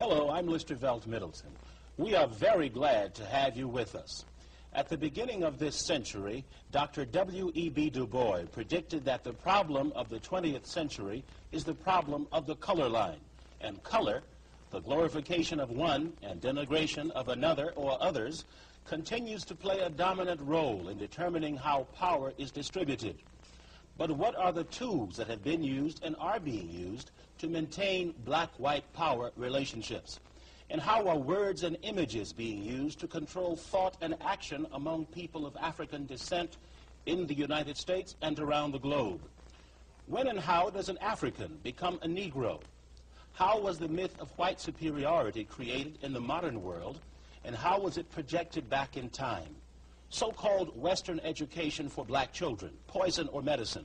Hello, I'm Listervelt Middleton. We are very glad to have you with us. At the beginning of this century, Dr. W.E.B. Du Bois predicted that the problem of the 20th century is the problem of the color line. And color, the glorification of one and denigration of another or others, continues to play a dominant role in determining how power is distributed. But what are the tools that have been used and are being used to maintain black-white power relationships? And how are words and images being used to control thought and action among people of African descent in the United States and around the globe? When and how does an African become a Negro? How was the myth of white superiority created in the modern world, and how was it projected back in time? So-called Western education for black children, poison or medicine,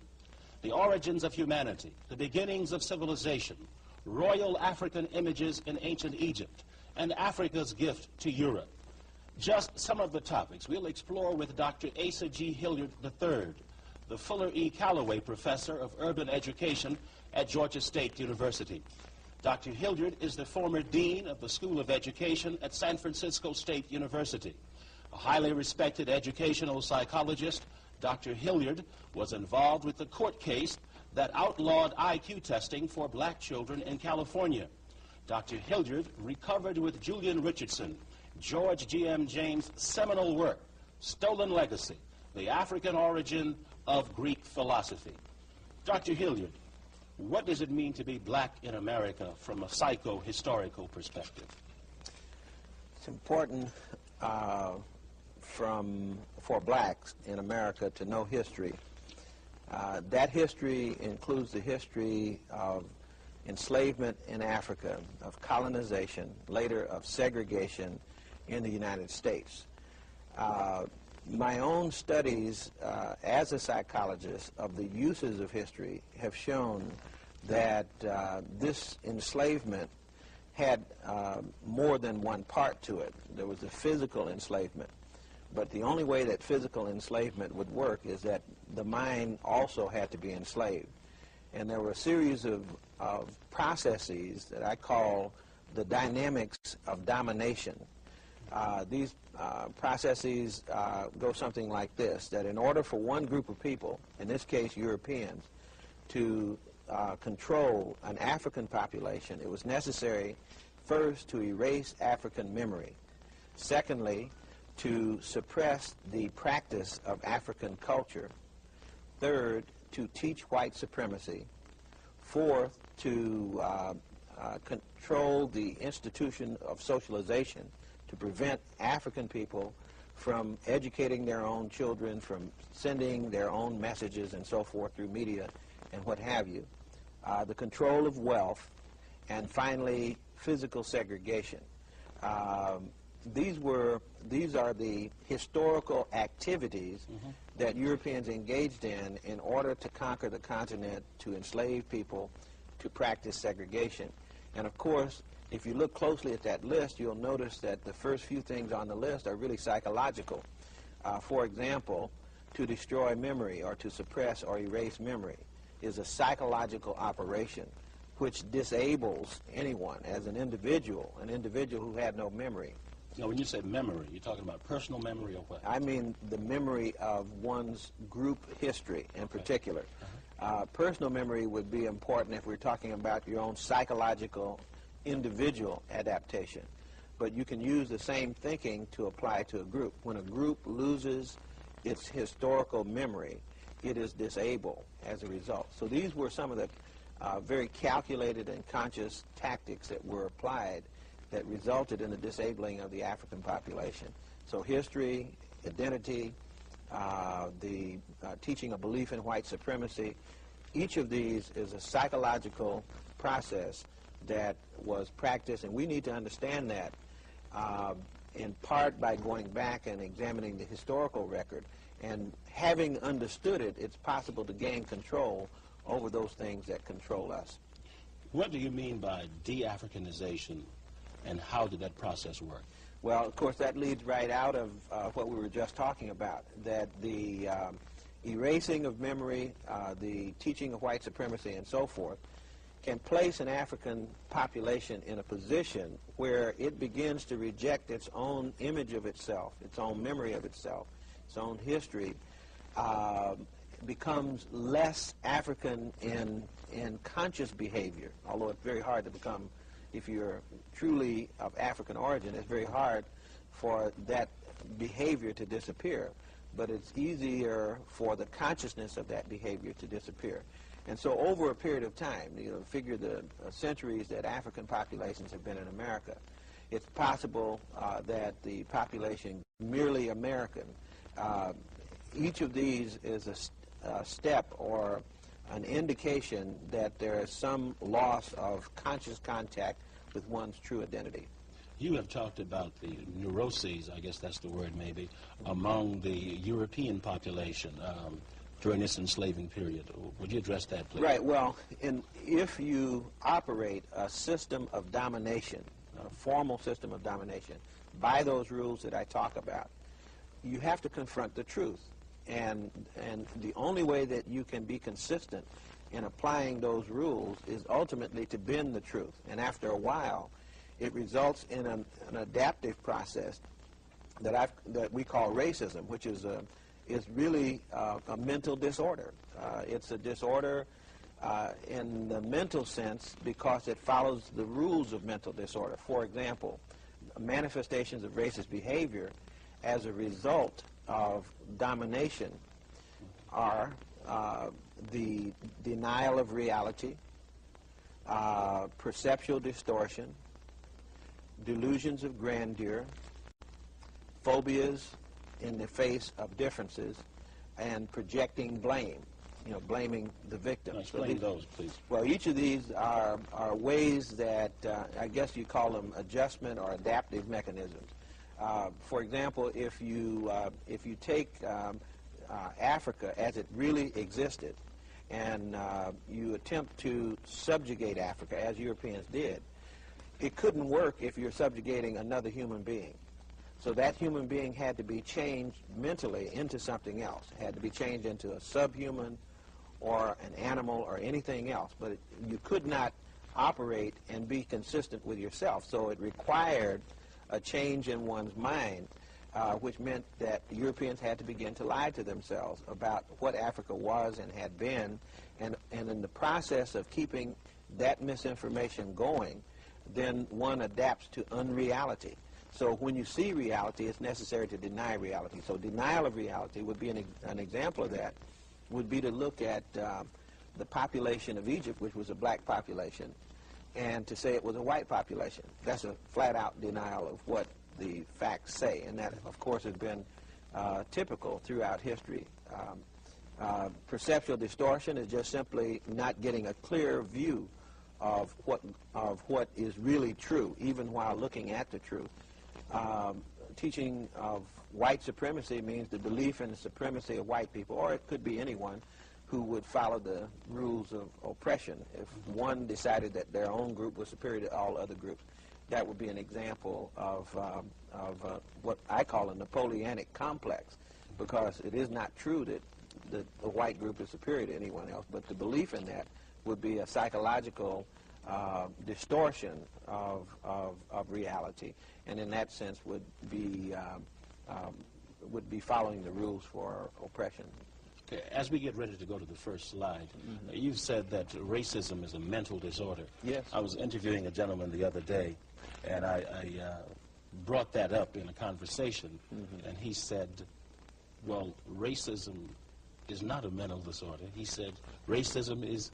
the origins of humanity, the beginnings of civilization, royal African images in ancient Egypt, and Africa's gift to Europe. Just some of the topics we'll explore with Dr. Asa G. Hilliard III, the Fuller E. Callaway Professor of Urban Education at Georgia State University. Dr. Hilliard is the former Dean of the School of Education at San Francisco State University. A highly respected educational psychologist, Dr. Hilliard was involved with the court case that outlawed IQ testing for black children in California. Dr. Hilliard recovered with Julian Richardson, George G.M. James' seminal work, Stolen Legacy, The African Origin of Greek Philosophy. Dr. Hilliard, what does it mean to be black in America from a psycho-historical perspective? It's important for blacks in America to know history. That history includes the history of enslavement in Africa, of colonization, later of segregation in the United States. My own studies as a psychologist of the uses of history have shown that this enslavement had more than one part to it. There was the physical enslavement, but the only way that physical enslavement would work is that the mind also had to be enslaved. And there were a series of processes that I call the dynamics of domination. These processes go something like this, that in order for one group of people, in this case Europeans, to control an African population, it was necessary first to erase African memory. Secondly, to suppress the practice of African culture. Third, to teach white supremacy. Fourth, to control the institution of socialization, to prevent African people from educating their own children, from sending their own messages and so forth through media and what have you. The control of wealth, and finally, physical segregation. These are the historical activities that Europeans engaged in order to conquer the continent, to enslave people, to practice segregation. And of course, if you look closely at that list, you'll notice that the first few things on the list are really psychological. For example, to destroy memory or to suppress or erase memory is a psychological operation which disables anyone as an individual who had no memory. Now, when you say memory, you're talking about personal memory or what? I mean the memory of one's group history in particular. Personal memory would be important if we're talking about your own psychological individual adaptation. But you can use the same thinking to apply to a group. When a group loses its historical memory, it is disabled as a result. So these were some of the very calculated and conscious tactics that were applied that resulted in the disabling of the African population. So history, identity, the teaching a belief in white supremacy, each of these is a psychological process that was practiced, and we need to understand that in part by going back and examining the historical record. And having understood it, it's possible to gain control over those things that control us. What do you mean by de-Africanization, and how did that process work? Well, of course, that leads right out of what we were just talking about, that the erasing of memory, the teaching of white supremacy and so forth, can place an African population in a position where it begins to reject its own image of itself, its own memory of itself, its own history, becomes less African in conscious behavior, although it's very hard to become, if you're truly of African origin, it's very hard for that behavior to disappear, but it's easier for the consciousness of that behavior to disappear. And so over a period of time, figure the centuries that African populations have been in America, it's possible that the population merely American, each of these is a step or an indication that there is some loss of conscious contact with one's true identity. You have talked about the neuroses, I guess that's the word maybe, among the European population during this enslaving period. Would you address that, please? Right. Well, if you operate a system of domination, a formal system of domination, by those rules that I talk about, you have to confront the truth. And the only way that you can be consistent in applying those rules is ultimately to bend the truth. And after a while, it results in an adaptive process that we call racism, which is really a mental disorder. It's a disorder in the mental sense because it follows the rules of mental disorder. For example, manifestations of racist behavior as a result of domination are the denial of reality, perceptual distortion, delusions of grandeur, phobias in the face of differences, and projecting blame, blaming the victim. Explain those, please. Well, each of these are ways that I guess you call them adjustment or adaptive mechanisms. For example, if you take Africa as it really existed, and you attempt to subjugate Africa as Europeans did, it couldn't work if you're subjugating another human being. So that human being had to be changed mentally into something else. It had to be changed into a subhuman or an animal or anything else. But you could not operate and be consistent with yourself. So it required a change in one's mind, which meant that Europeans had to begin to lie to themselves about what Africa was and had been. And in the process of keeping that misinformation going, then one adapts to unreality. So when you see reality, it's necessary to deny reality. So denial of reality would be an example of that, would be to look at the population of Egypt, which was a black population, and to say it was a white population. That's a flat-out denial of what the facts say, and that, of course, has been typical throughout history. Perceptual distortion is just simply not getting a clear view of what is really true, even while looking at the truth. Teaching of white supremacy means the belief in the supremacy of white people, or it could be anyone who would follow the rules of oppression. If one decided that their own group was superior to all other groups, that would be an example of what I call a Napoleonic complex, because it is not true that the white group is superior to anyone else, but the belief in that would be a psychological distortion of reality, and in that sense would be following the rules for oppression. Okay, as we get ready to go to the first slide, you've said that racism is a mental disorder. Yes. I was interviewing a gentleman the other day, and I brought that up in a conversation, and he said, well, racism is not a mental disorder. He said racism is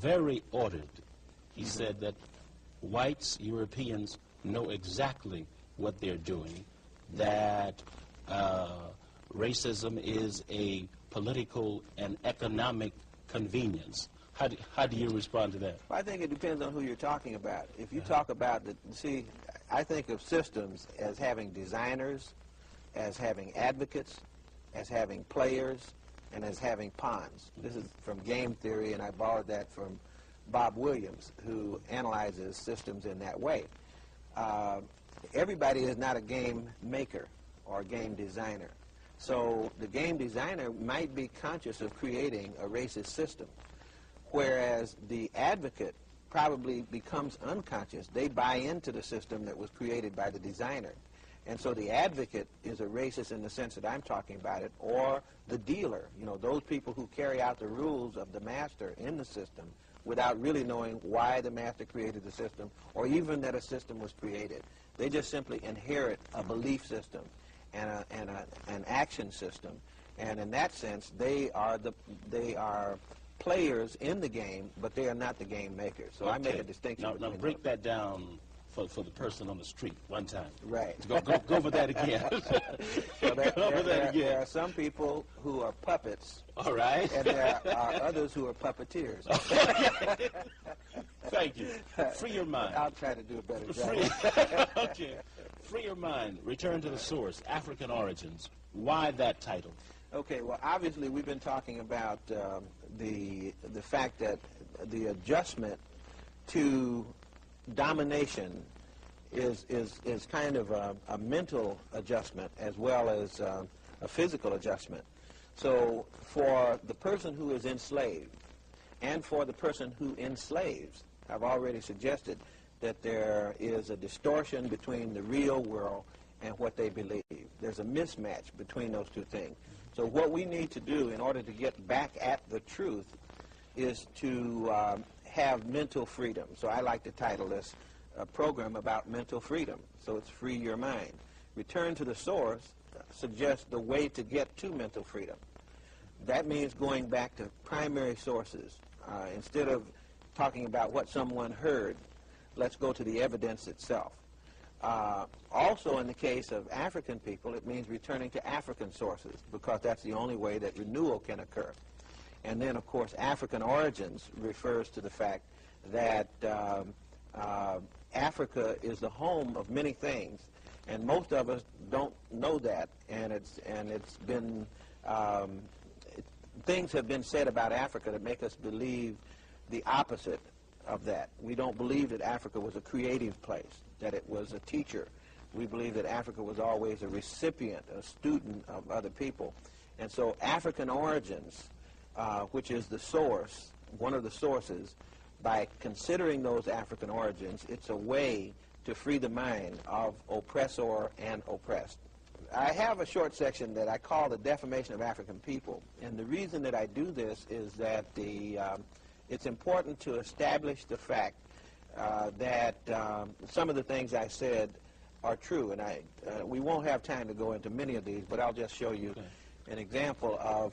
very ordered. He said that whites, Europeans, know exactly what they're doing, that racism is a political and economic convenience. How do you respond to that? Well, I think it depends on who you're talking about. If you talk about I think of systems as having designers, as having advocates, as having players, and as having pawns. This is from game theory, and I borrowed that from Bob Williams, who analyzes systems in that way. Everybody is not a game maker or a game designer. So the game designer might be conscious of creating a racist system, whereas the advocate probably becomes unconscious. They buy into the system that was created by the designer. And so the advocate is a racist in the sense that I'm talking about it, or the dealer, you know, those people who carry out the rules of the master in the system without really knowing why the master created the system or even that a system was created. They just simply inherit a belief system and an action system. And in that sense, they are players in the game, but they are not the game makers. So I make a distinction. Now break that down for the person on the street one time. Right. Go over that again. There are some people who are puppets. All right. And there are others who are puppeteers. Thank you. Free your mind. I'll try to do a better job. Okay. Free your mind. Return to the source. African origins. Why that title? Okay. Well, obviously we've been talking about the fact that the adjustment to domination is kind of a mental adjustment as well as a physical adjustment. So for the person who is enslaved and for the person who enslaves, I've already suggested that there is a distortion between the real world and what they believe. There's a mismatch between those two things. So what we need to do in order to get back at the truth is to have mental freedom. So I like to title this a program about mental freedom. So it's free your mind. Return to the source suggests the way to get to mental freedom. That means going back to primary sources. Instead of talking about what someone heard, let's go to the evidence itself. Also, in the case of African people, it means returning to African sources because that's the only way that renewal can occur. And then, of course, African origins refers to the fact that Africa is the home of many things, and most of us don't know that. And it's been things have been said about Africa that make us believe the opposite of that. We don't believe that Africa was a creative place, that it was a teacher. We believe that Africa was always a recipient, a student of other people. And so African origins, which is the source, one of the sources, by considering those African origins, it's a way to free the mind of oppressor and oppressed. I have a short section that I call the defamation of African people. And the reason that I do this is that it's important to establish the fact that some of the things I said are true. And we won't have time to go into many of these, but I'll just show you an example of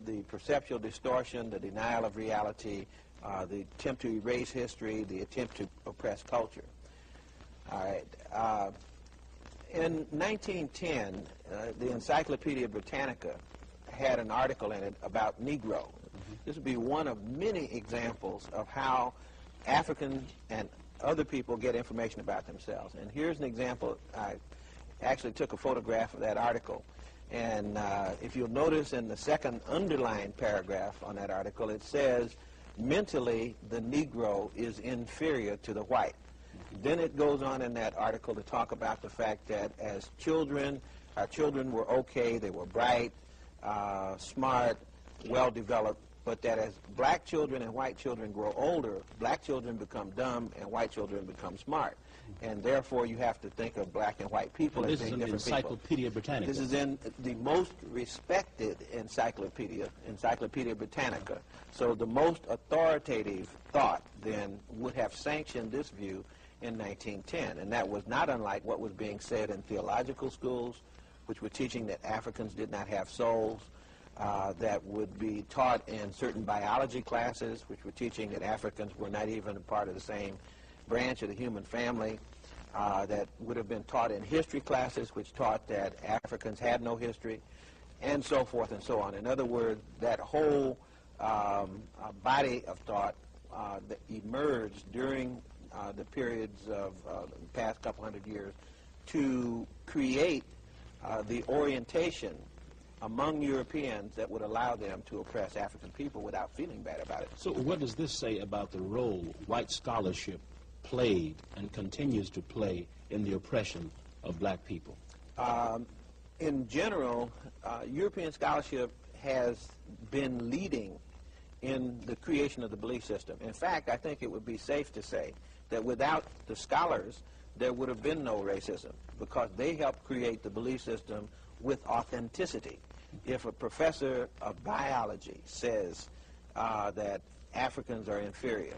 the perceptual distortion, the denial of reality, the attempt to erase history, the attempt to oppress culture. All right. In 1910, the Encyclopedia Britannica had an article in it about Negro. This would be one of many examples of how African and other people get information about themselves. And here's an example. I actually took a photograph of that article. And if you'll notice in the second underlined paragraph on that article, it says, mentally, the Negro is inferior to the white. Then it goes on in that article to talk about the fact that as children, our children were okay, they were bright, smart, well-developed, but that as black children and white children grow older, black children become dumb and white children become smart. And therefore, you have to think of black and white people as being different people. This is in the Encyclopedia Britannica. This is in the most respected encyclopedia, Encyclopedia Britannica. So the most authoritative thought then would have sanctioned this view in 1910. And that was not unlike what was being said in theological schools, which were teaching that Africans did not have souls, that would be taught in certain biology classes, which were teaching that Africans were not even a part of the same branch of the human family, that would have been taught in history classes, which taught that Africans had no history, and so forth and so on. In other words, that whole body of thought that emerged during the periods of the past couple hundred years to create the orientation among Europeans that would allow them to oppress African people without feeling bad about it. So what does this say about the role white scholarship played and continues to play in the oppression of black people? In general, European scholarship has been leading in the creation of the belief system. In fact, I think it would be safe to say that without the scholars, there would have been no racism, because they helped create the belief system with authenticity. If a professor of biology says that Africans are inferior,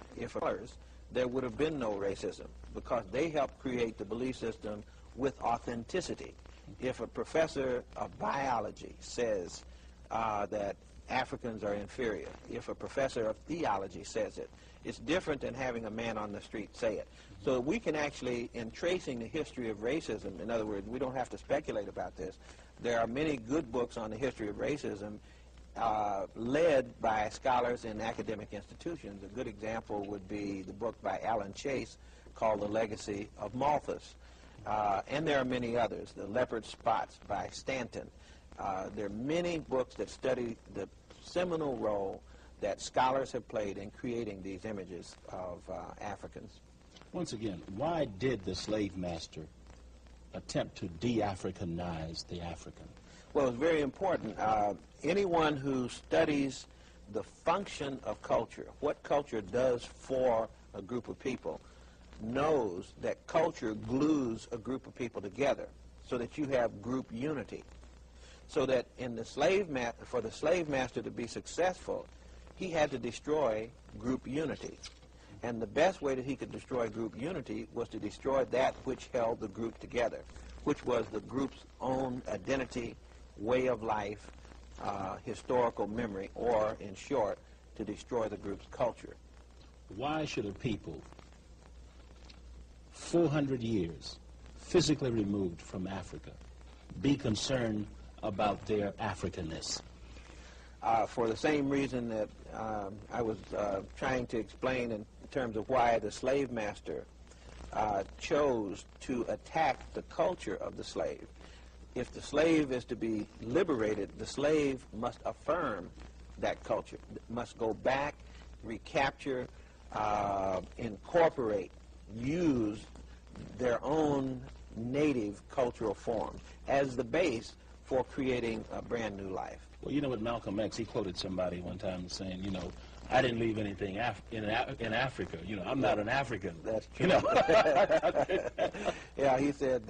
there would have been no racism, because they helped create the belief system with authenticity. If a professor of biology says that Africans are inferior, if a professor of theology says it, it's different than having a man on the street say it. So we can actually, in tracing the history of racism, in other words, we don't have to speculate about this. There are many good books on the history of racism led by scholars in academic institutions. A good example would be the book by Alan Chase called The Legacy of Malthus. And there are many others. The Leopard Spots by Stanton. There are many books that study the seminal role that scholars have played in creating these images of Africans. Once again, why did the slave master attempt to de-Africanize the African? Well, it's very important. Anyone who studies the function of culture, what culture does for a group of people, knows that culture glues a group of people together so that you have group unity. So that in the for the slave master to be successful, he had to destroy group unity. And the best way that he could destroy group unity was to destroy that which held the group together, which was the group's own identity, way of life, historical memory, or, in short, to destroy the group's culture. Why should a people 400 years physically removed from Africa be concerned about their Africanness? For the same reason that I was trying to explain in terms of why the slave master chose to attack the culture of the slave. If the slave is to be liberated, the slave must affirm that culture, must go back, recapture, incorporate, use their own native cultural forms as the base for creating a brand new life. Well, you know what, Malcolm X, he quoted somebody one time saying, you know, I didn't leave anything in Africa. You know, I'm not an African. That's true. You know? Yeah, he said,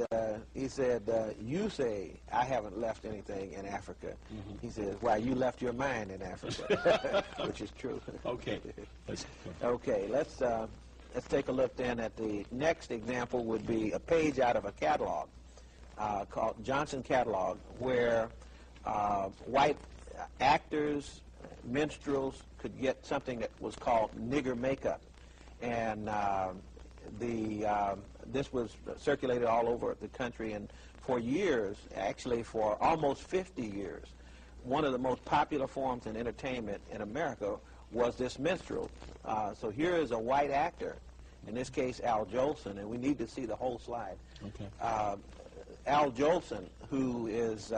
you say I haven't left anything in Africa. Mm-hmm. He says, well, you left your mind in Africa, which is true. Okay. Okay, let's take a look then at the next example. Would be a page out of a catalog called Johnson Catalog, where white actors, minstrels could get something that was called nigger makeup, and this was circulated all over the country, and for years, actually for almost 50 years, one of the most popular forms in entertainment in America was this minstrel. So here is a white actor, in this case Al Jolson, and we need to see the whole slide. Okay. Al Jolson, who is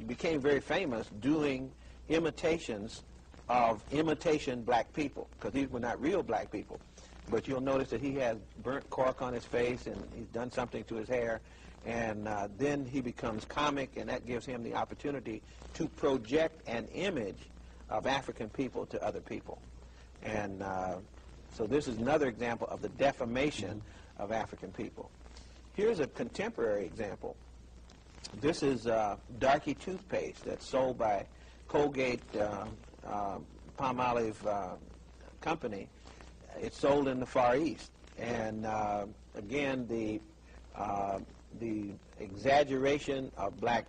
became very famous doing imitations of imitation black people, because these were not real black people. But you'll notice that he has burnt cork on his face, and he's done something to his hair, and then he becomes comic, and that gives him the opportunity to project an image of African people to other people. And so this is another example of the defamation of African people. Here's a contemporary example. This is Darky toothpaste that's sold by Colgate Palmolive Company. It's sold in the Far East, and again, the exaggeration of black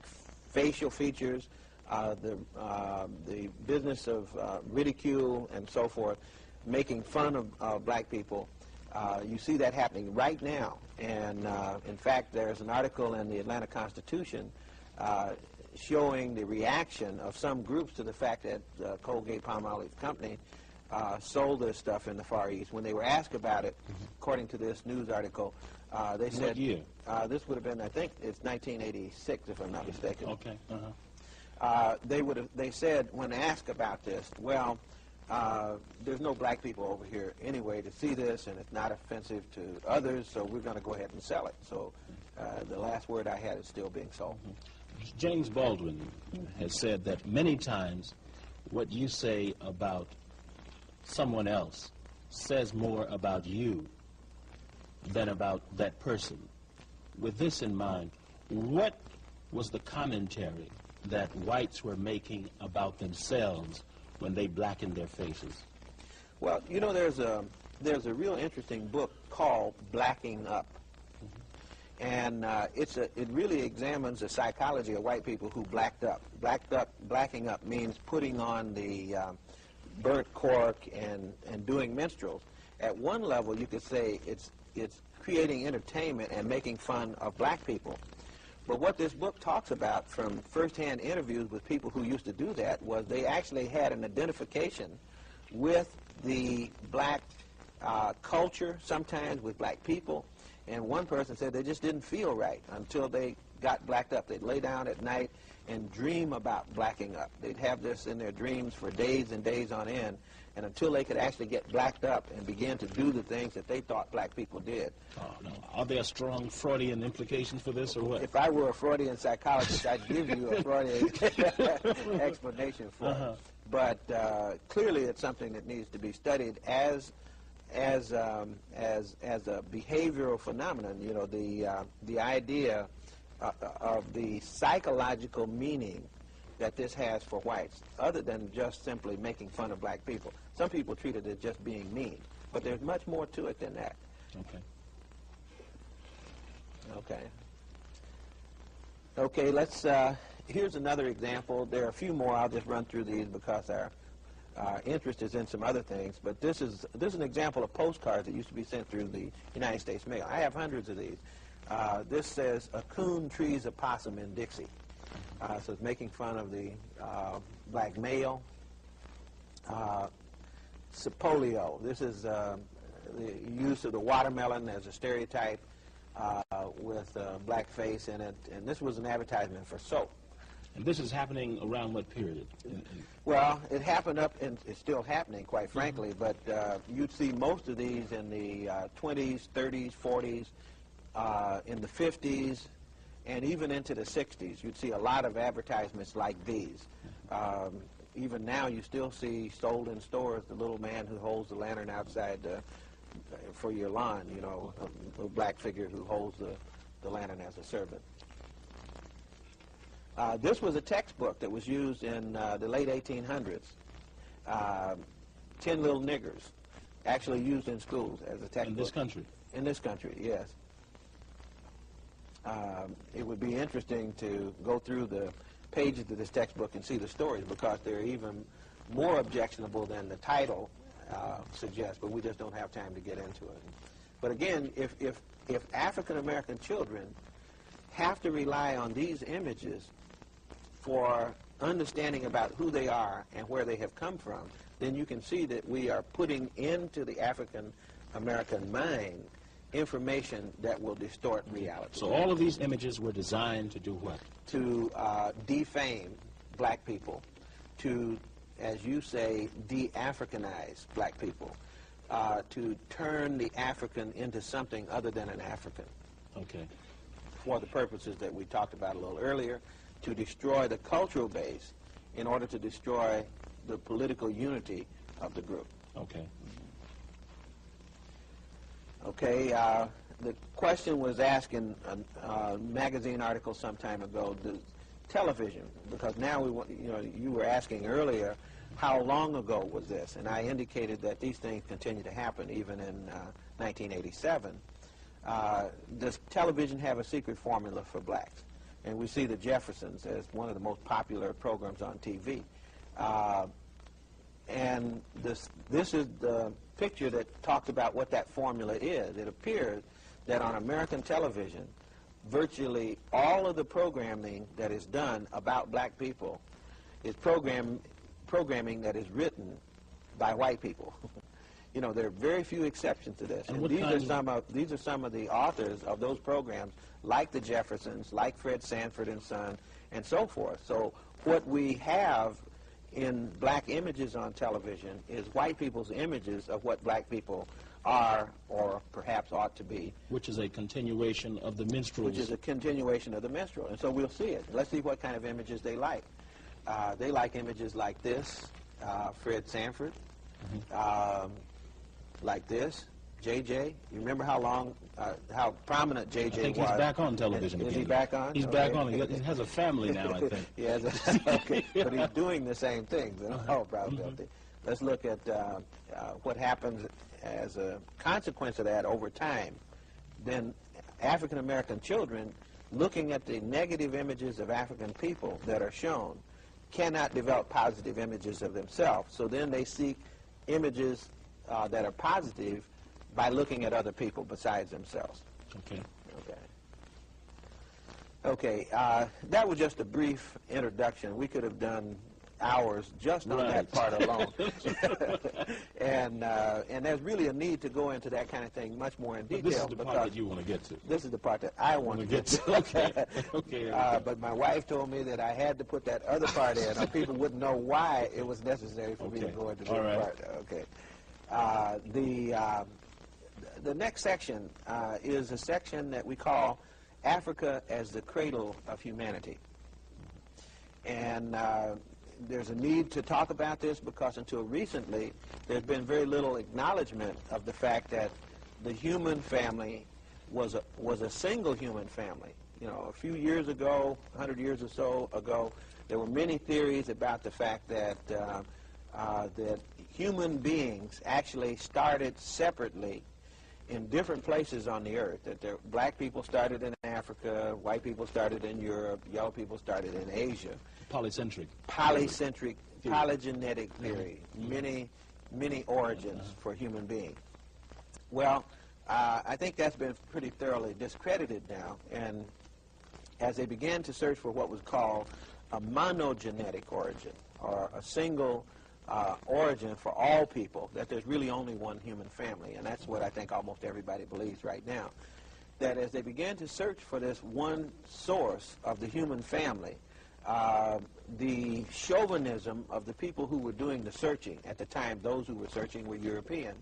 facial features, the business of ridicule and so forth, making fun of black people. You see that happening right now, and in fact, there's an article in the Atlanta Constitution showing the reaction of some groups to the fact that Colgate Palmolive Company sold this stuff in the Far East. When they were asked about it, according to this news article, they said... What year? This would have been, I think it's 1986, if I'm not mistaken. Okay. They said, when asked about this, well, there's no black people over here anyway to see this, and it's not offensive to others, so we're going to go ahead and sell it. So the last word I had is still being sold. James Baldwin has said that many times what you say about someone else says more about you than about that person. With this in mind, what was the commentary that whites were making about themselves when they blackened their faces? Well, you know, there's a real interesting book called Blacking Up. And it really examines the psychology of white people who blacked up. Blacking up means putting on the burnt cork and doing minstrels. At one level, you could say it's creating entertainment and making fun of black people. But what this book talks about from first-hand interviews with people who used to do that was they actually had an identification with the black culture, sometimes with black people. And one person said they just didn't feel right until they got blacked up. They'd lay down at night and dream about blacking up. They'd have this in their dreams for days and days on end, and until they could actually get blacked up and begin to do the things that they thought black people did. Oh, no. Are there strong Freudian implications for this, or what? If I were a Freudian psychologist, I'd give you a Freudian explanation for it. But clearly it's something that needs to be studied as a behavioral phenomenon. You know, the idea of the psychological meaning that this has for whites, other than just simply making fun of black people. Some people treat it as just being mean, but there's much more to it than that. Okay, let's, here's another example. There are a few more. I'll just run through these because our interest is in some other things, but this is an example of postcards that used to be sent through the United States Mail. I have hundreds of these. This says, "A coon trees a possum in Dixie." So it's making fun of the black male. Sapolio. This is the use of the watermelon as a stereotype with a black face in it, and this was an advertisement for soap. And this is happening around what period? Well, it happened and it's still happening, quite frankly, but you'd see most of these in the 20s, 30s, 40s, in the 50s, and even into the 60s. You'd see a lot of advertisements like these. Even now, you still see sold in stores the little man who holds the lantern outside for your lawn, you know, a little black figure who holds the lantern as a servant. This was a textbook that was used in the late 1800s. 10 Little Niggers, actually used in schools as a textbook. In this country? In this country, yes. It would be interesting to go through the pages of this textbook and see the stories, because they're even more objectionable than the title suggests, but we just don't have time to get into it. But again, if African American children have to rely on these images for understanding about who they are and where they have come from, then you can see that we are putting into the African American mind information that will distort reality. So all of these images were designed to do what? To defame black people, to, as you say, de-Africanize black people, to turn the African into something other than an African. Okay. For the purposes that we talked about a little earlier, to destroy the cultural base in order to destroy the political unity of the group. Okay. Okay, the question was asked in a magazine article some time ago, the television, because now we want, you know, you were asking earlier, how long ago was this? And I indicated that these things continue to happen even in 1987. Does television have a secret formula for blacks? And we see the Jeffersons as one of the most popular programs on TV. And this is the picture that talks about what that formula is. It appears that on American television, virtually all of the programming that is done about black people is programming that is written by white people. You know, there are very few exceptions to this. And these are some of the authors of those programs, like the Jeffersons, like Fred Sanford and Son, and so forth. So what we have in black images on television is white people's images of what black people are or perhaps ought to be. Which is a continuation of the minstrels. Which is a continuation of the minstrel. And so we'll see it. Let's see what kind of images they like. They like images like this, Fred Sanford, like this, JJ. You remember how prominent JJ was? I think he's back on television again. Is he back on? He's back on. He has a family now, I think. He has okay. But he's doing the same things in all probability. Let's look at what happens as a consequence of that over time. Then African American children, looking at the negative images of African people that are shown, cannot develop positive images of themselves. So then they seek images that are positive by looking at other people besides themselves. Okay. Okay, that was just a brief introduction. We could have done hours just on that part alone. and there's really a need to go into that kind of thing much more in detail. But this is the part that you want to get to. This is the part that I want to get to. Okay. Okay. But my wife told me that I had to put that other part in, or people wouldn't know why it was necessary for me to go into this part. Okay. The next section is a section that we call Africa as the Cradle of Humanity. And there's a need to talk about this because until recently there's been very little acknowledgement of the fact that the human family was a single human family. You know, a few years ago, 100 years or so ago, there were many theories about the fact that that human beings actually started separately in different places on the earth. That black people started in Africa, white people started in Europe, yellow people started in Asia. Polycentric, polygenetic theory, many origins for human beings. Well, I think that's been pretty thoroughly discredited now, and as they began to search for what was called a monogenetic origin, or a single origin for all people, that there's really only one human family, and that's what I think almost everybody believes right now, that as they began to search for this one source of the human family, the chauvinism of the people who were doing the searching at the time, those who were searching were European.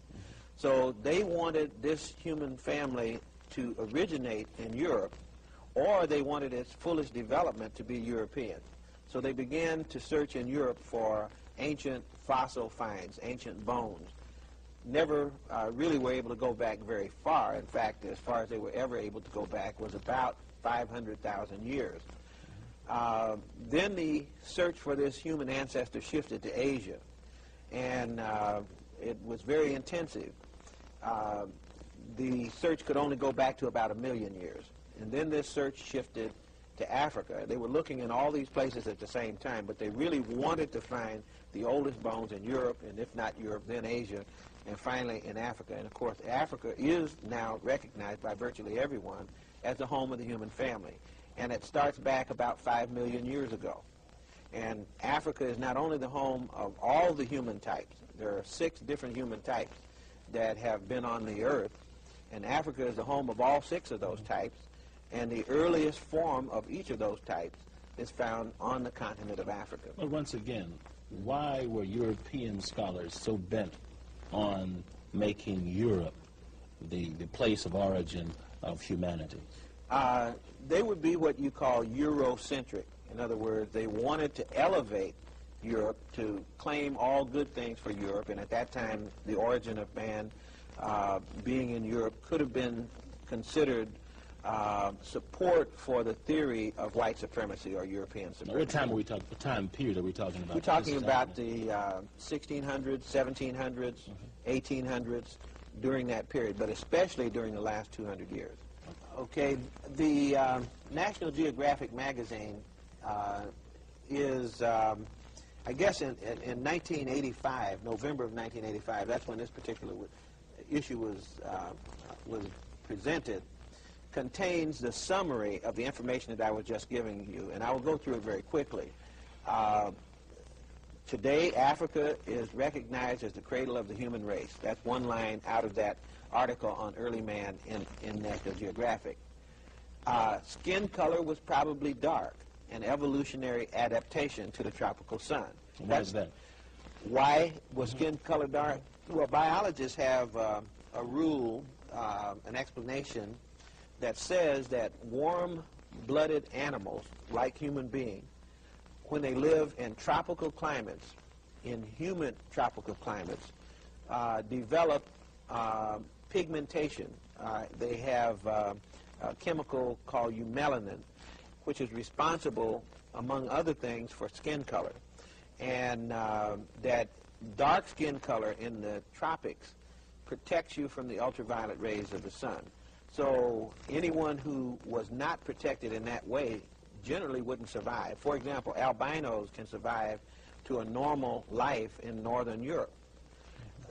So they wanted this human family to originate in Europe, or they wanted its fullest development to be European. So they began to search in Europe for ancient fossil finds, ancient bones. Never really were able to go back very far. In fact, as far as they were ever able to go back was about 500,000 years. Then the search for this human ancestor shifted to Asia, and it was very intensive. The search could only go back to about 1 million years. And then this search shifted to Africa. They were looking in all these places at the same time, but they really wanted to find the oldest bones in Europe, and if not Europe, then Asia, and finally in Africa. And of course, Africa is now recognized by virtually everyone as the home of the human family. And it starts back about 5 million years ago. And Africa is not only the home of all the human types. There are 6 different human types that have been on the earth, and Africa is the home of all 6 of those types, and the earliest form of each of those types is found on the continent of Africa. But once again, why were European scholars so bent on making Europe the place of origin of humanity? They would be what you call Eurocentric. In other words, they wanted to elevate Europe, to claim all good things for Europe, and at that time the origin of man being in Europe could have been considered support for the theory of white supremacy or European supremacy. Now, what time are we talking? What time period are we talking about? We're talking about the 1600s, 1700s, 1800s, during that period, but especially during the last 200 years. Okay, the National Geographic magazine is, I guess, in 1985, November of 1985. That's when this particular issue was presented. Contains the summary of the information that I was just giving you, and I will go through it very quickly. Today, Africa is recognized as the cradle of the human race. That's one line out of that article on early man in National Geographic. Skin color was probably dark, an evolutionary adaptation to the tropical sun. Why is that? Why was skin color dark? Well, biologists have a rule, an explanation, that says that warm-blooded animals, like human beings, when they live in tropical climates, in humid tropical climates, develop pigmentation. They have a chemical called eumelanin, which is responsible, among other things, for skin color. And that dark skin color in the tropics protects you from the ultraviolet rays of the sun. So anyone who was not protected in that way generally wouldn't survive. For example, albinos can survive to a normal life in northern Europe.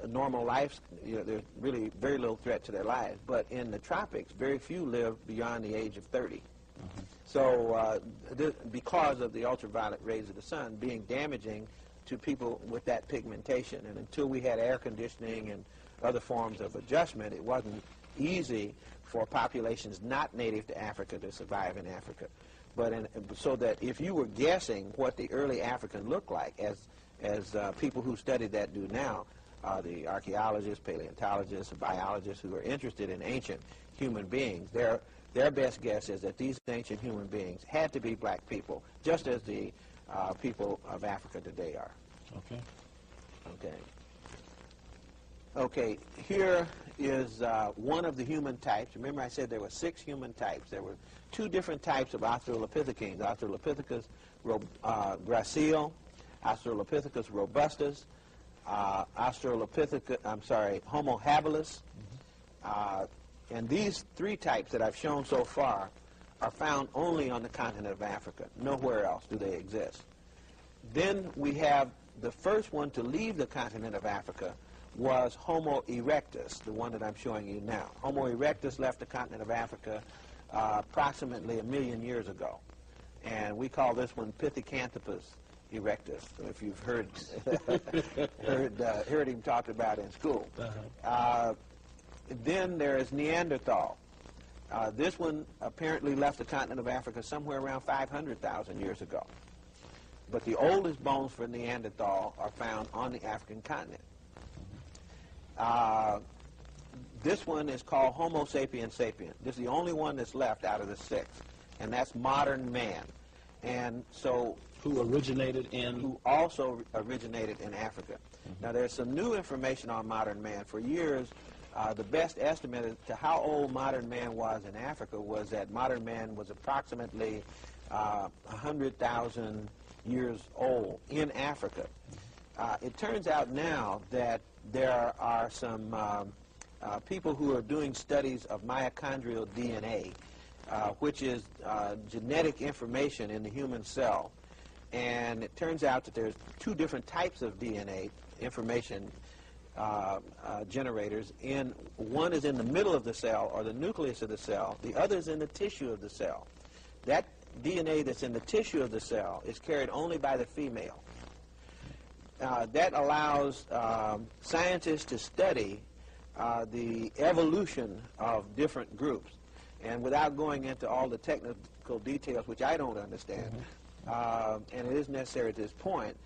A normal life, there's really very little threat to their lives. But in the tropics, very few live beyond the age of 30. So because of the ultraviolet rays of the sun being damaging to people with that pigmentation. And until we had air conditioning and other forms of adjustment, it wasn't easy for populations not native to Africa to survive in Africa. But so that if you were guessing what the early African looked like, as people who studied that do now, the archaeologists, paleontologists, biologists who are interested in ancient human beings, their best guess is that these ancient human beings had to be black people, just as the people of Africa today are. Okay. Okay. Okay, here is one of the human types. Remember I said there were 6 human types. There were 2 different types of Australopithecines, Australopithecus gracile, Australopithecus robustus, Homo habilis. And these 3 types that I've shown so far are found only on the continent of Africa. Nowhere else do they exist. Then we have the first one to leave the continent of Africa was Homo erectus, the one that I'm showing you now. Homo erectus left the continent of Africa approximately 1 million years ago. And we call this one Pithecanthropus erectus, if you've heard heard him talked about in school. Then there is Neanderthal. This one apparently left the continent of Africa somewhere around 500,000 years ago. But the oldest bones for Neanderthal are found on the African continent. This one is called Homo sapiens sapiens. This is the only one that's left out of the 6, and that's modern man. And so, who originated in? Who also originated in Africa. Now, there's some new information on modern man. For years, the best estimate as to how old modern man was in Africa was that modern man was approximately 100,000 years old in Africa. It turns out now that there are some people who are doing studies of mitochondrial DNA, which is genetic information in the human cell. And it turns out that there's 2 different types of DNA information generators. One is in the middle of the cell, or the nucleus of the cell. The other is in the tissue of the cell. That DNA that's in the tissue of the cell is carried only by the female. That allows scientists to study the evolution of different groups. And without going into all the technical details, which I don't understand, and it is necessary at this point,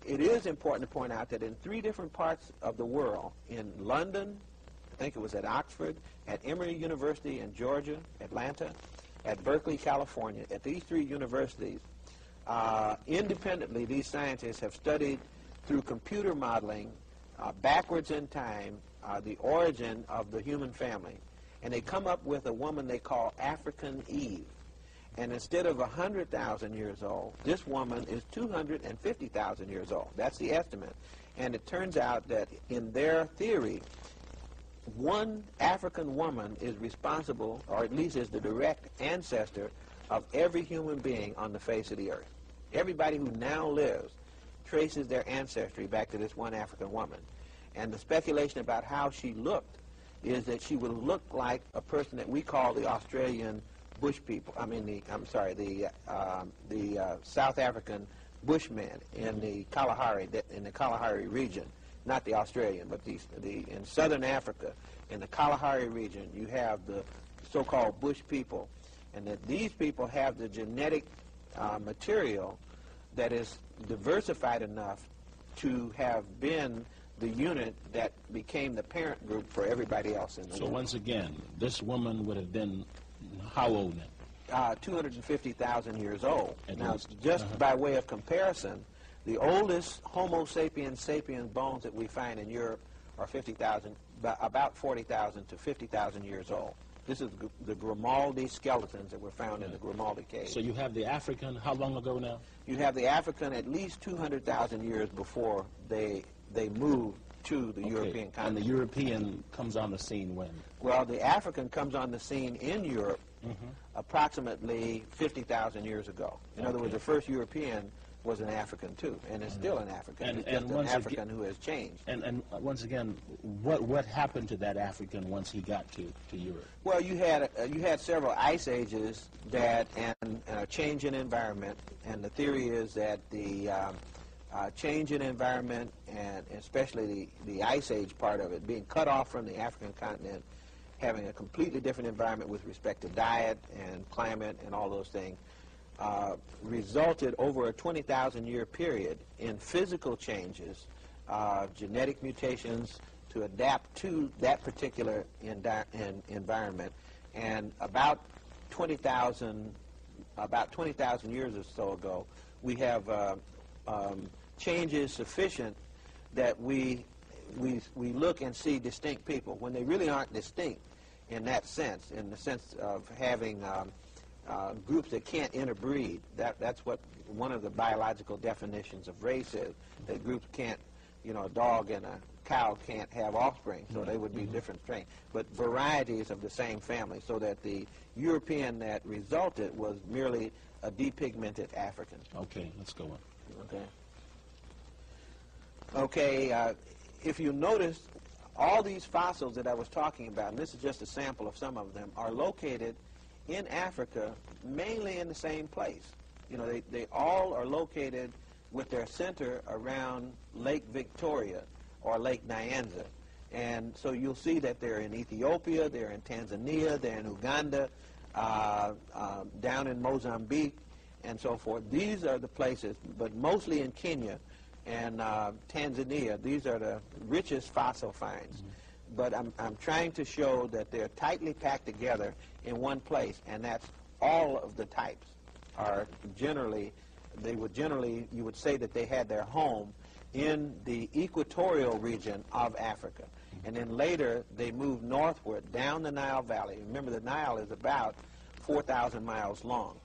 it is important to point out that in 3 different parts of the world, in London, I think it was at Oxford, at Emory University in Georgia, Atlanta, at Berkeley, California, at these 3 universities, independently, these scientists have studied through computer modeling, backwards in time, the origin of the human family. And they come up with a woman they call African Eve. And instead of 100,000 years old, this woman is 250,000 years old. That's the estimate. And it turns out that in their theory, one African woman is responsible, or at least is the direct ancestor of every human being on the face of the earth. Everybody who now lives traces their ancestry back to this one African woman. And the speculation about how she looked is that she would look like a person that we call the Australian bush people. The South African Bushmen in the Kalahari region, not the Australian, but in southern Africa, in the Kalahari region, you have the so-called bush people, and that these people have the genetic material that is diversified enough to have been the unit that became the parent group for everybody else in the world. So once again, this woman would have been how old then? 250,000 years old. Now, least. just by way of comparison, the oldest Homo sapiens sapiens bones that we find in Europe are 50,000, about 40,000 to 50,000 years old. This is the Grimaldi skeletons that were found in the Grimaldi cave. So you have the African, how long ago now? You have the African at least 200,000 years before they moved to the European continent. And the European comes on the scene when? Well, the African comes on the scene in Europe approximately 50,000 years ago. In other words, the first European was an African too, and is still an African. It's just an African who has changed. And once again, what happened to that African once he got to Europe? Well, you had several ice ages and a change in environment, and the theory is that the change in environment, and especially the ice age part of it, being cut off from the African continent, having a completely different environment with respect to diet and climate and all those things, resulted over a 20,000-year period in physical changes, genetic mutations to adapt to that particular environment. And about 20,000 years or so ago, we have changes sufficient that we look and see distinct people when they really aren't distinct in that sense, in the sense of having groups that can't interbreed. That's what one of the biological definitions of race is, that groups can't, a dog and a cow can't have offspring, so they would be different strains, but varieties of the same family, so that the European that resulted was merely a depigmented African. Okay, let's go on. Okay, if you notice, all these fossils that I was talking about, and this is just a sample of some of them, are located in Africa, mainly in the same place. They all are located with their center around Lake Victoria or Lake Nyanza. And so you'll see that they're in Ethiopia, they're in Tanzania, they're in Uganda, down in Mozambique, and so forth. These are the places, but mostly in Kenya and Tanzania. These are the richest fossil finds. But I'm trying to show that they're tightly packed together in one place, and that's all of the types are generally, you would say that they had their home in the equatorial region of Africa. And then later, they moved northward down the Nile Valley. Remember, the Nile is about 4,000 miles long.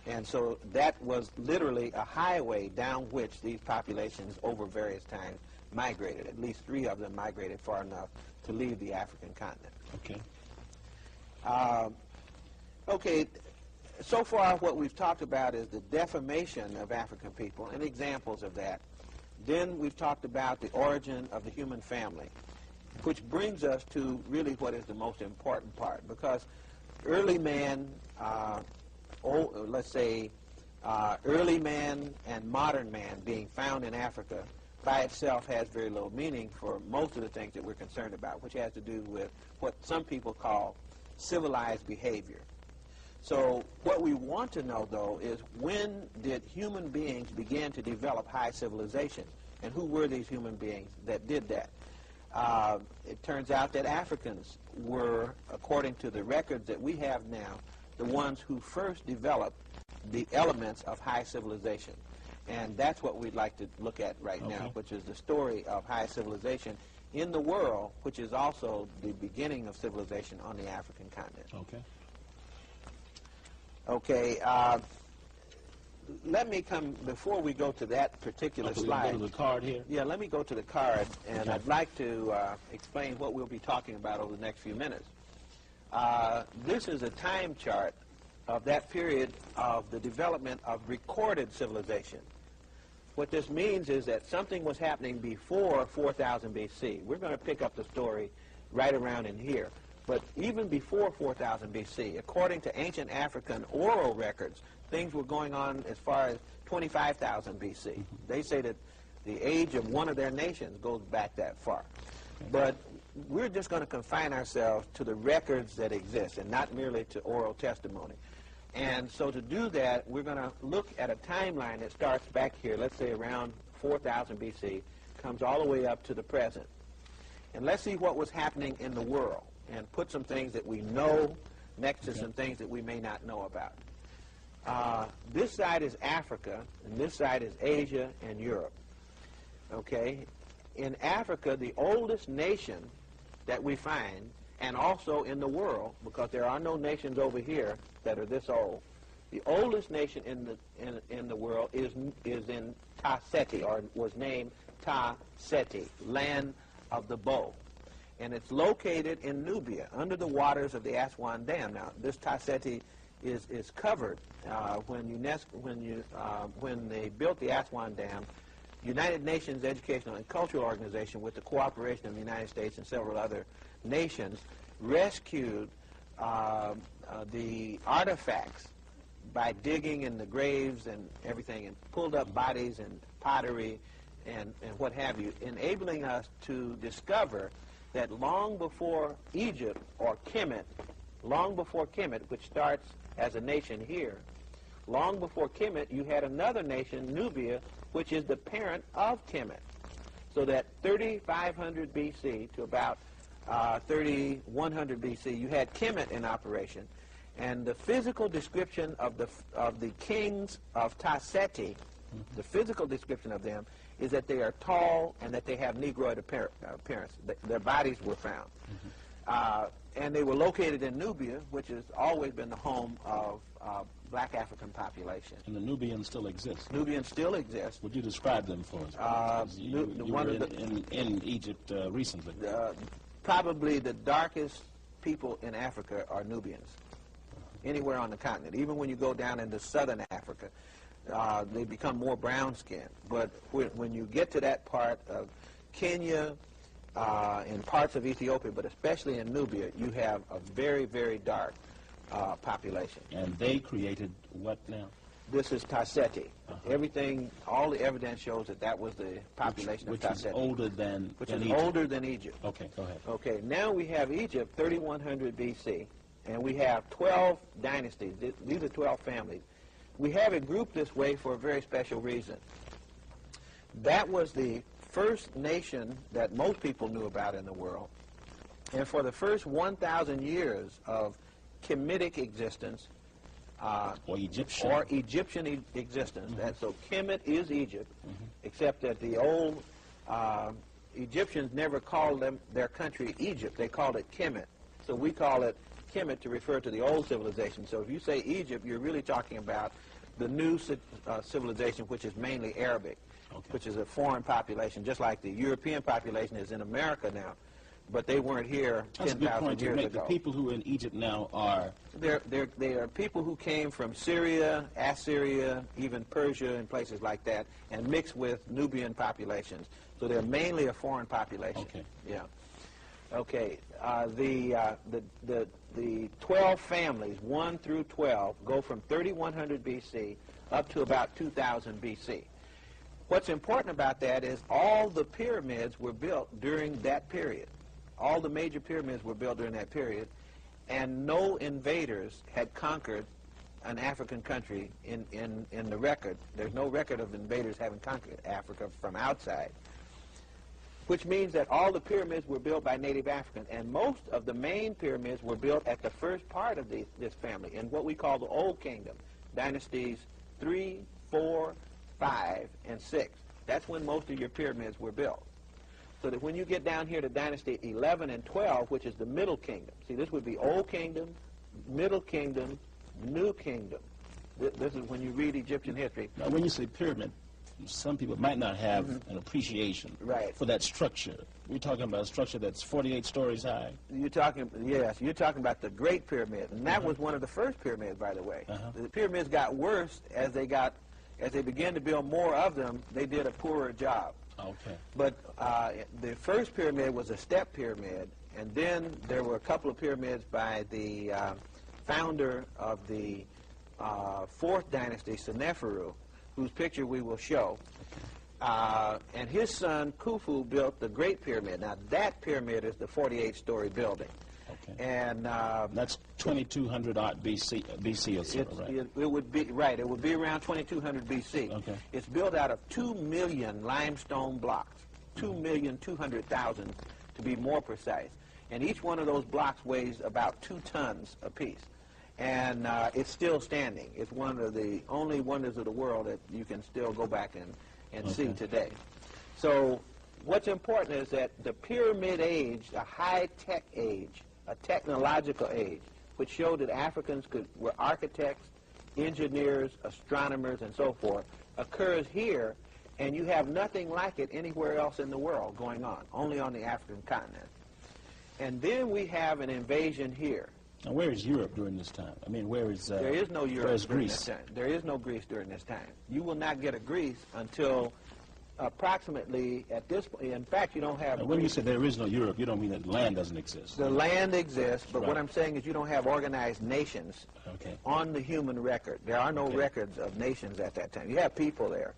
And so that was literally a highway down which these populations over various times migrated. At least 3 of them migrated far enough to leave the African continent. Okay. Okay, so far what we've talked about is the defamation of African people and examples of that. Then we've talked about the origin of the human family, which brings us to really what is the most important part, because early man, early man and modern man being found in Africa by itself has very little meaning for most of the things that we're concerned about, which has to do with what some people call civilized behavior. So what we want to know, though, is when did human beings begin to develop high civilization, and who were these human beings that did that? It turns out that Africans were, according to the records that we have now, the ones who first developed the elements of high civilization. And that's what we'd like to look at right now, which is the story of high civilization in the world, which is also the beginning of civilization on the African continent. Okay, let me come, before we go to that particular slide. Go to the card here? Yeah, let me go to the card, and I'd like to explain what we'll be talking about over the next few minutes. This is a time chart of that period of the development of recorded civilization. What this means is that something was happening before 4000 BC. We're going to pick up the story right around in here. But even before 4000 BC, according to ancient African oral records, things were going on as far as 25,000 BC. They say that the age of one of their nations goes back that far. But we're just going to confine ourselves to the records that exist and not merely to oral testimony. And so to do that, we're going to look at a timeline that starts back here, let's say around 4000 BC, comes all the way up to the present. And let's see what was happening in the world and put some things that we know next to some things that we may not know about. This side is Africa, and this side is Asia and Europe. Okay? In Africa, the oldest nation that we find, and also in the world, because there are no nations over here that are this old, the oldest nation in the world is in Ta-Seti, or was named Ta-Seti, land of the bow. And it's located in Nubia, under the waters of the Aswan Dam. Now, this Ta-Seti is covered when they built the Aswan Dam. United Nations Educational and Cultural Organization, with the cooperation of the United States and several other nations, rescued the artifacts by digging in the graves and everything, and pulled up bodies and pottery and what have you, enabling us to discover that long before Egypt, or Kemet, which starts as a nation here, long before Kemet, you had another nation, Nubia, which is the parent of Kemet. So that 3500 BC to about 3100 BC, you had Kemet in operation. And the physical description of the kings of Ta-Seti, the physical description of them, is that they are tall and that they have Negroid appearance. Their bodies were found. And they were located in Nubia, which has always been the home of black African population. And the Nubians still exist? Nubians still exist. Would you describe them for us? You were in Egypt recently. Probably the darkest people in Africa are Nubians, anywhere on the continent. Even when you go down into southern Africa, they become more brown-skinned. But when you get to that part of Kenya, in parts of Ethiopia, but especially in Nubia, you have a very, very dark population. And they created what now? This is Ta-Seti. Everything, all the evidence shows that was the population of Ta-Seti. Which is older than Egypt. Older than Egypt. Okay, go ahead. Okay, now we have Egypt, 3100 BC, and we have 12 dynasties. These are 12 families. We have it grouped this way for a very special reason. That was the first nation that most people knew about in the world. And for the first 1,000 years of Kemetic existence, or Egyptian existence. So Kemet is Egypt, except that the old Egyptians never called their country Egypt. They called it Kemet. So we call it Kemet to refer to the old civilization. So if you say Egypt, you're really talking about the new civilization, which is mainly Arabic, which is a foreign population, just like the European population is in America now. But they weren't here 10,000 years ago. The people who are in Egypt now are... They are people who came from Syria, Assyria, even Persia and places like that, and mixed with Nubian populations. So they're mainly a foreign population. Okay. Yeah. Okay. The 12 families, 1 through 12, go from 3100 BC up to about 2000 BC. What's important about that is all the pyramids were built during that period. All the major pyramids were built during that period, and no invaders had conquered an African country in the record. There's no record of invaders having conquered Africa from outside, which means that all the pyramids were built by native Africans, and most of the main pyramids were built at the first part of this family, in what we call the Old Kingdom, dynasties 3, 4, 5, and 6. That's when most of your pyramids were built. So that when you get down here to Dynasty 11 and 12, which is the Middle Kingdom, see, this would be Old Kingdom, Middle Kingdom, New Kingdom. This is when you read Egyptian history. Now, when you say pyramid, some people might not have an appreciation for that structure. We're talking about a structure that's 48 stories high. You're talking about the Great Pyramid, and that was one of the first pyramids, by the way. The pyramids got worse as they began to build more of them. They did a poorer job. Okay. But the first pyramid was a step pyramid, and then there were a couple of pyramids by the founder of the 4th dynasty, Seneferu, whose picture we will show. And his son, Khufu, built the Great Pyramid. Now, that pyramid is the 48-story building. Okay. And that's 2200 odd BC or so, right? It would be right. It would be around 2200 BC. Okay. It's built out of 2 million limestone blocks, 2,200,000 to be more precise. And each one of those blocks weighs about 2 tons apiece. And it's still standing. It's one of the only wonders of the world that you can still go back and see today. So what's important is that the Pyramid Age, a high-tech age, a technological age, which showed that Africans were architects, engineers, astronomers, and so forth, occurs here, and you have nothing like it anywhere else in the world going on, only on the African continent. And then we have an invasion here. Now, where is Europe during this time? I mean, where is there is no Europe where's during Greece? This time. There is no Greece during this time. You will not get a Greece until approximately at this point. In fact, you don't have. Now, when you say there is no Europe, you don't mean that land doesn't exist. The land exists, but what I'm saying is you don't have organized nations on the human record. There are no records of nations at that time. You have people there,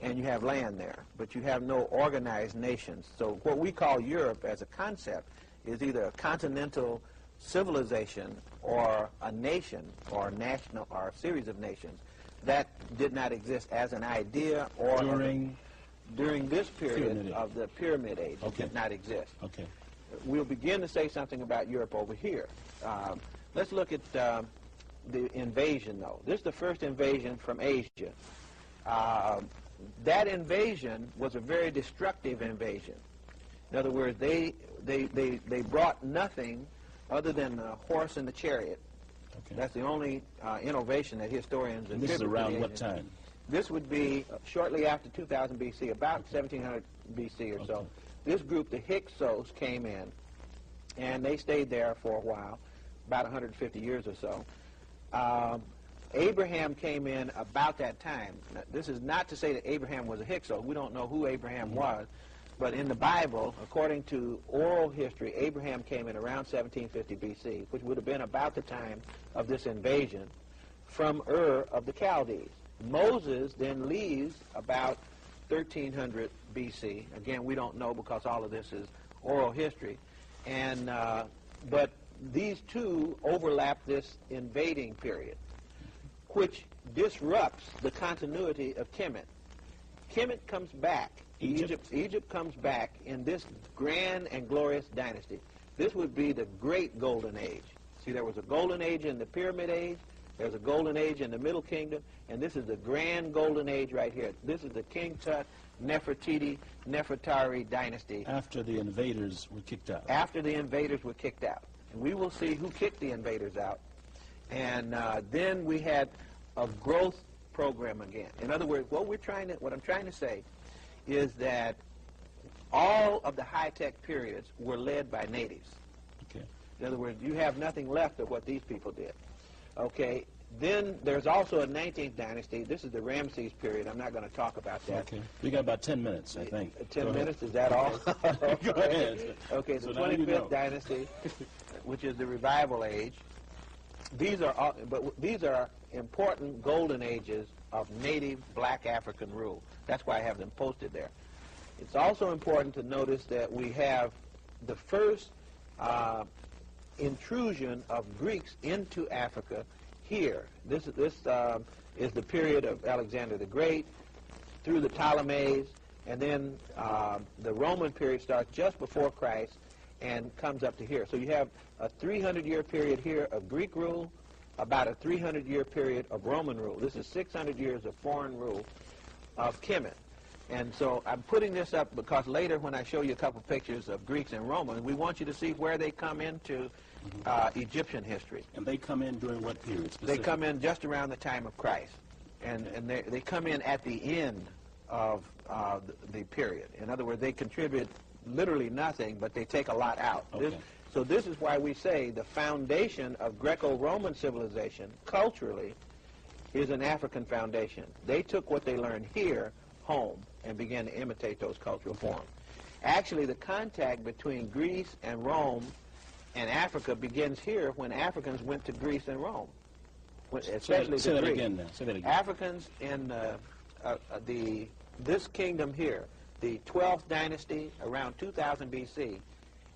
and you have land there, but you have no organized nations. So what we call Europe as a concept is either a continental civilization or a nation or national or a series of nations that did not exist as an idea or during this period of the Pyramid Age. It did not exist. We'll begin to say something about Europe over here. Let's look at the invasion, though. This is the first invasion from Asia. That invasion was a very destructive invasion. In other words, they brought nothing other than the horse and the chariot. That's the only innovation that historians attribute. And this is around what time? This would be shortly after 2000 B.C., about 1700 B.C. or so. This group, the Hyksos, came in, and they stayed there for a while, about 150 years or so. Abraham came in about that time. Now, this is not to say that Abraham was a Hyksos. We don't know who Abraham was. But in the Bible, according to oral history, Abraham came in around 1750 B.C., which would have been about the time of this invasion from Ur of the Chaldees. Moses then leaves about 1300 B.C. Again, we don't know because all of this is oral history. And but these two overlap this invading period, which disrupts the continuity of Kemet. Kemet comes back. Egypt comes back in this grand and glorious dynasty. This would be the great golden age. See, there was a golden age in the Pyramid Age, there's a golden age in the Middle Kingdom, and this is the grand golden age right here. This is the King Tut, Nefertiti, Nefertari dynasty. After the invaders were kicked out. After the invaders were kicked out. And we will see who kicked the invaders out. And then we had a growth program again. In other words, what I'm trying to say is that all of the high-tech periods were led by natives. In other words, you have nothing left of what these people did. Then there's also a 19th dynasty. This is the Ramses period. I'm not going to talk about that. We got about 10 minutes, I think. 10 minutes, is that all? Go ahead. The so 25th dynasty, which is the Revival Age. These are important golden ages of native black African rule. That's why I have them posted there. It's also important to notice that we have the first intrusion of Greeks into Africa here. This is the period of Alexander the Great through the Ptolemies, and then the Roman period starts just before Christ and comes up to here. So you have a 300-year period here of Greek rule, about a 300-year period of Roman rule. This is 600 years of foreign rule of Kemet. And so I'm putting this up because later when I show you a couple pictures of Greeks and Romans, we want you to see where they come into Egyptian history. And they come in during what period specifically? They come in just around the time of Christ. And they come in at the end of the period. In other words, they contribute literally nothing, but they take a lot out. So this is why we say the foundation of Greco-Roman civilization, culturally, is an African foundation. They took what they learned here home and began to imitate those cultural forms. Actually, the contact between Greece and Rome and Africa begins here when Africans went to Greece and Rome, especially say the that Greeks. Again now. Say that again. Africans in this kingdom here, the 12th dynasty, around 2000 B.C.,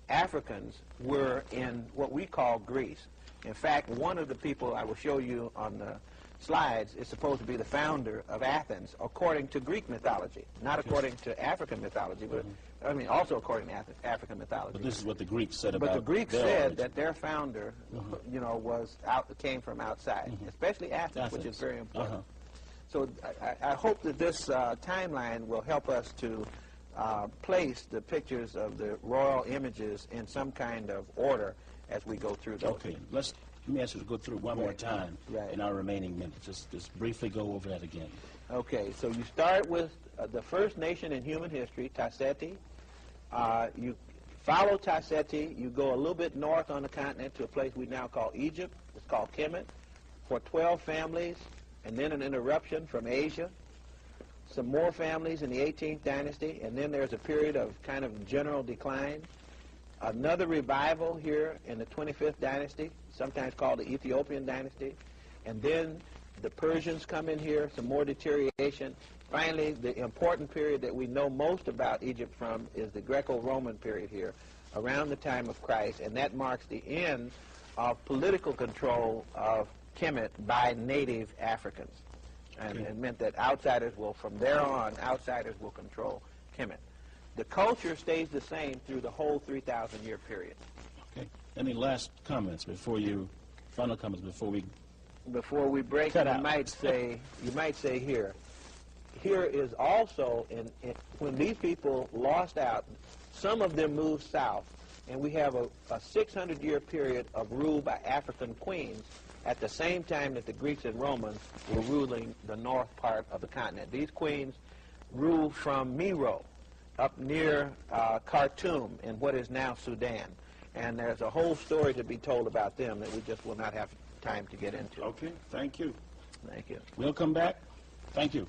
Africans were in what we call Greece. In fact, one of the people I will show you on the slides is supposed to be the founder of Athens, according to Greek mythology, not according to African mythology, but I mean also according to African mythology. But this is what the Greeks said about. But the Greeks said origin. that their founder, came from outside, especially Athens, which is very important. So I hope that this timeline will help us to place the pictures of the royal images in some kind of order as we go through those. Okay, let me ask you to go through one more time in our remaining minutes. Just briefly go over that again. Okay, so you start with the first nation in human history, Taseti. You follow Taseti, you go a little bit north on the continent to a place we now call Egypt. It's called Kemet, for 12 families, and then an interruption from Asia. Some more families in the 18th dynasty, and then there's a period of kind of general decline. Another revival here in the 25th dynasty, sometimes called the Ethiopian dynasty. And then the Persians come in here, some more deterioration. Finally, the important period that we know most about Egypt from is the Greco-Roman period here, around the time of Christ, and that marks the end of political control of Kemet by native Africans. And it meant that outsiders will, from there on, outsiders will control Kemet. The culture stays the same through the whole 3,000-year period. Okay. Any last comments final comments before we break? You might say here is also when these people lost out, some of them moved south, and we have a 600-year period of rule by African queens at the same time that the Greeks and Romans were ruling the north part of the continent. These queens ruled from Meroe, up near Khartoum in what is now Sudan. And there's a whole story to be told about them that we just will not have time to get into. Okay, thank you. Thank you. We'll come back. Thank you.